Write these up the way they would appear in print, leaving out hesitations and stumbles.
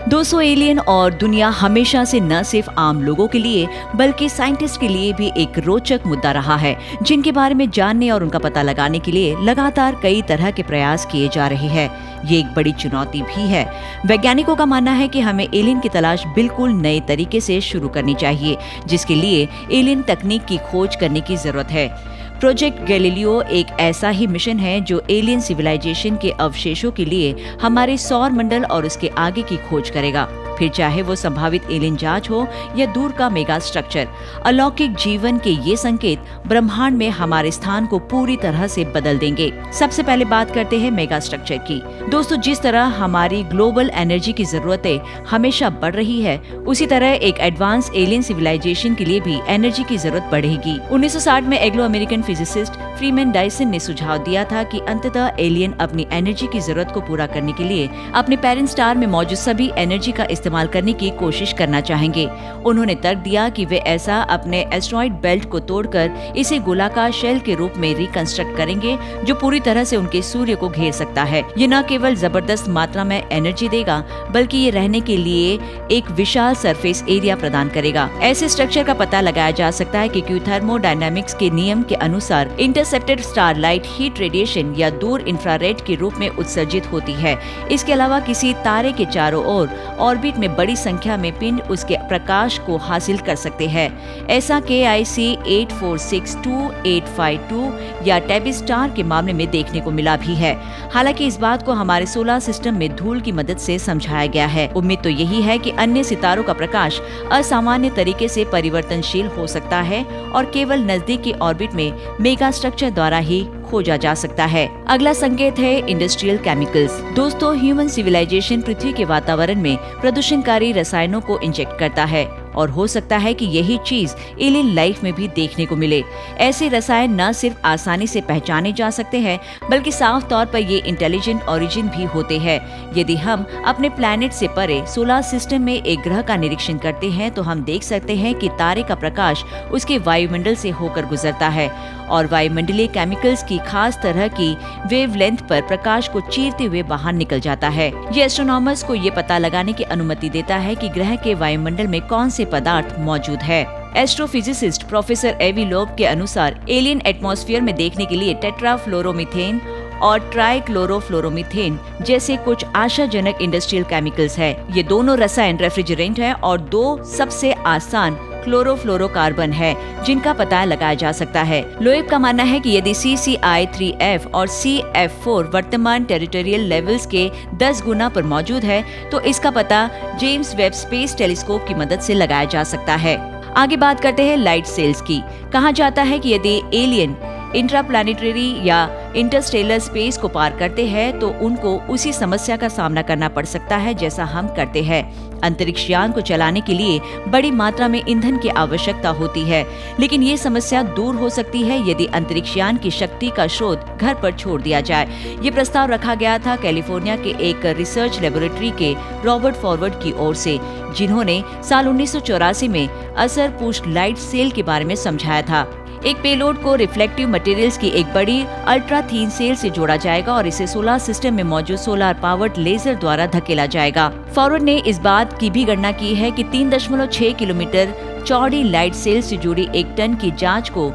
दोस्तों, एलियन और दुनिया हमेशा से न सिर्फ आम लोगों के लिए बल्कि साइंटिस्ट के लिए भी एक रोचक मुद्दा रहा है, जिनके बारे में जानने और उनका पता लगाने के लिए लगातार कई तरह के प्रयास किए जा रहे हैं। ये एक बड़ी चुनौती भी है। वैज्ञानिकों का मानना है कि हमें एलियन की तलाश बिल्कुल नए तरीके से शुरू करनी चाहिए, जिसके लिए एलियन तकनीक की खोज करने की जरूरत है। प्रोजेक्ट गैलीलियो एक ऐसा ही मिशन है जो एलियन सिविलाइजेशन के अवशेषों के लिए हमारे सौर मंडल और उसके आगे की खोज करेगा, फिर चाहे वो संभावित एलियन जांच हो या दूर का मेगा स्ट्रक्चर। अलौकिक जीवन के ये संकेत ब्रह्मांड में हमारे स्थान को पूरी तरह से बदल देंगे। सबसे पहले बात करते हैं मेगा स्ट्रक्चर की। दोस्तों, जिस तरह हमारी ग्लोबल एनर्जी की जरूरतें हमेशा बढ़ रही है, उसी तरह एक एडवांस एलियन सिविलाइजेशन के लिए भी एनर्जी की जरूरत बढ़ेगी। 1960 में Anglo American physicist Freeman Dyson ने सुझाव दिया था कि अंततः एलियन अपनी एनर्जी की जरूरत को पूरा करने के लिए अपने पेरेंट स्टार में मौजूद सभी एनर्जी का इस्तेमाल करने की कोशिश करना चाहेंगे। उन्होंने तर्क दिया कि वे ऐसा अपने एस्टेरॉयड बेल्ट को तोड़कर इसे गोलाकार शेल के रूप में रिकंस्ट्रक्ट करेंगे, जो पूरी तरह से उनके सूर्य को घेर सकता है। ये न केवल जबरदस्त मात्रा में एनर्जी देगा, बल्कि ये रहने के लिए एक विशाल सरफेस एरिया प्रदान करेगा। ऐसे स्ट्रक्चर का पता लगाया जा सकता है क्योंकि थर्मोडायनामिक्स के नियम के अनुसार इंटरसेप्टेड स्टारलाइट हीट रेडिएशन या दूर इंफ्रारेड के रूप में उत्सर्जित होती है। इसके अलावा किसी तारे के चारों ओर ऑर्बिट में बड़ी संख्या में पिंड उसके प्रकाश को हासिल कर सकते हैं। ऐसा KIC 846285 या टेबिस स्टार के मामले में देखने को मिला भी है। हालांकि इस बात को हमारे सोलर सिस्टम में धूल की मदद से समझाया गया है। उम्मीद तो यही है कि अन्य सितारों का प्रकाश असामान्य तरीके से परिवर्तनशील हो सकता है और केवल नजदीक की ऑर्बिट में मेगा स्ट्रक्चर द्वारा ही खोजा जा सकता है। अगला संकेत है इंडस्ट्रियल केमिकल्स। दोस्तों, ह्यूमन सिविलाइजेशन पृथ्वी के वातावरण में प्रदूषणकारी रसायनों को इंजेक्ट करता है और हो सकता है कि यही चीज एलियन लाइफ में भी देखने को मिले। ऐसे रसायन न सिर्फ आसानी से पहचाने जा सकते हैं, बल्कि साफ तौर पर ये इंटेलिजेंट ओरिजिन भी होते हैं। यदि हम अपने प्लैनेट से परे सोलर सिस्टम में एक ग्रह का निरीक्षण करते हैं, तो हम देख सकते हैं कि तारे का प्रकाश उसके वायुमंडल से होकर गुजरता है और वायुमंडलीय केमिकल्स की खास तरह की वेवलेंथ पर प्रकाश को चीरते हुए बाहर निकल जाता है। ये एस्ट्रोनॉमर्स को ये पता लगाने की अनुमति देता है कि ग्रह के वायुमंडल में कौन से पदार्थ मौजूद है। एस्ट्रोफिजिसिस्ट प्रोफेसर एवी लोब के अनुसार एलियन एटमॉस्फेयर में देखने के लिए टेट्राफ्लोरोमीथेन और ट्राइक्लोरोफ्लोरोमीथेन जैसे कुछ आशाजनक इंडस्ट्रियल केमिकल्स है। ये दोनों रसायन रेफ्रिजरेंट है और दो सबसे आसान क्लोरोफ्लोरोकार्बन है जिनका पता लगाया जा सकता है। लोएब का मानना है कि यदि CCl3F और CF4 वर्तमान टेरिटोरियल लेवल्स के 10 गुना पर मौजूद है, तो इसका पता जेम्स वेब स्पेस टेलीस्कोप की मदद से लगाया जा सकता है। आगे बात करते हैं लाइट सेल्स की। कहा जाता है कि यदि एलियन इंट्राप्लैनेटरी या इंटरस्टेलर स्पेस को पार करते हैं, तो उनको उसी समस्या का सामना करना पड़ सकता है जैसा हम करते हैं। अंतरिक्ष यान को चलाने के लिए बड़ी मात्रा में ईंधन की आवश्यकता होती है, लेकिन ये समस्या दूर हो सकती है यदि अंतरिक्ष यान की शक्ति का स्रोत घर पर छोड़ दिया जाए। ये प्रस्ताव रखा गया था कैलिफोर्निया के एक रिसर्च लेबोरेटरी के रॉबर्ट फॉरवर्ड की ओर से, जिन्होंने साल 1984 में असर पुष्ट लाइट सेल के बारे में समझाया था। एक पेलोड को रिफ्लेक्टिव मटेरियल्स की एक बड़ी अल्ट्रा थीन सेल से जोड़ा जाएगा और इसे सोलर सिस्टम में मौजूद सोलर पावर्ड लेजर द्वारा धकेला जाएगा। फॉरवर्ड ने इस बात की भी गणना की है कि 3.6 किलोमीटर चौड़ी लाइट सेल से जुड़ी एक टन की जांच को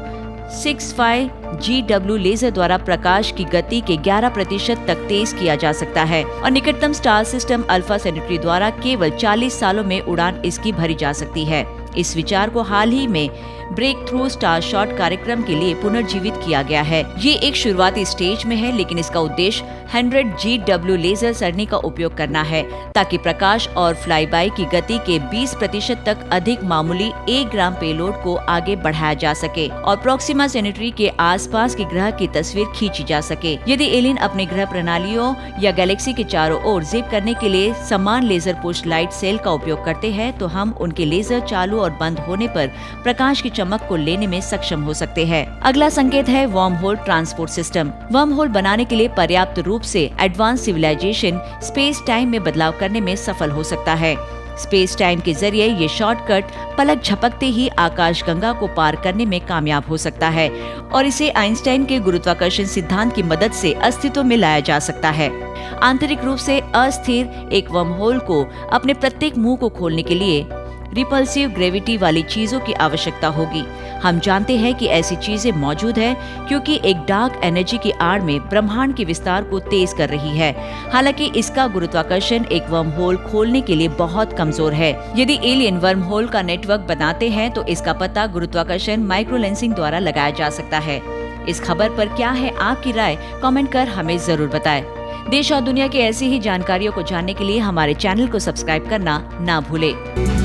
65 GW लेजर द्वारा प्रकाश की गति के 11% तक तेज किया जा सकता है और निकटतम स्टार सिस्टम अल्फा सेंटेरी द्वारा केवल 40 सालों में उड़ान इसकी भरी जा सकती है। इस विचार को हाल ही में ब्रेक थ्रू स्टार शॉट कार्यक्रम के लिए पुनर्जीवित किया गया है। ये एक शुरुआती स्टेज में है, लेकिन इसका उद्देश्य 100 GW लेजर सरणी का उपयोग करना है ताकि प्रकाश और फ्लाई बाय की गति के 20% तक अधिक मामूली 1 ग्राम पेलोड को आगे बढ़ाया जा सके और प्रोक्सिमा सेंटेरी के आसपास के ग्रह की तस्वीर खींची जा सके। यदि एलियन अपने ग्रह प्रणालियों या गैलेक्सी के चारों ओर जिप करने के लिए समान लेजर पुष्ट लाइट सेल का उपयोग करते हैं, तो हम उनके लेजर चालू और बंद होने पर प्रकाश की चमक को लेने में सक्षम हो सकते हैं। अगला संकेत है worm hole transport system. Worm hole बनाने के लिए पर्याप्त रूप से एडवांस सिविलाइजेशन स्पेस टाइम में बदलाव करने में सफल हो सकता है। स्पेस टाइम के जरिए ये शॉर्टकट पलक झपकते ही आकाशगंगा को पार करने में कामयाब हो सकता है और इसे आइंस्टाइन के गुरुत्वाकर्षण सिद्धांत की मदद से अस्तित्व में लाया जा सकता है। आंतरिक रूप से अस्थिर एक वर्महोल को अपने प्रत्येक मुंह को खोलने के लिए रिपल्सिव ग्रेविटी वाली चीजों की आवश्यकता होगी। हम जानते हैं कि ऐसी चीजें मौजूद हैं क्योंकि एक डार्क एनर्जी की आड़ में ब्रह्मांड के विस्तार को तेज कर रही है। हालांकि इसका गुरुत्वाकर्षण एक वर्म होल खोलने के लिए बहुत कमजोर है। यदि एलियन वर्म होल का नेटवर्क बनाते हैं तो इसका पता गुरुत्वाकर्षण माइक्रोलेंसिंग द्वारा लगाया जा सकता है। इस खबर पर क्या है आपकी राय, कमेंट कर हमें जरूर बताएं। देश और दुनिया की ऐसी ही जानकारियों को जानने के लिए हमारे चैनल को सब्सक्राइब करना ना भूलें।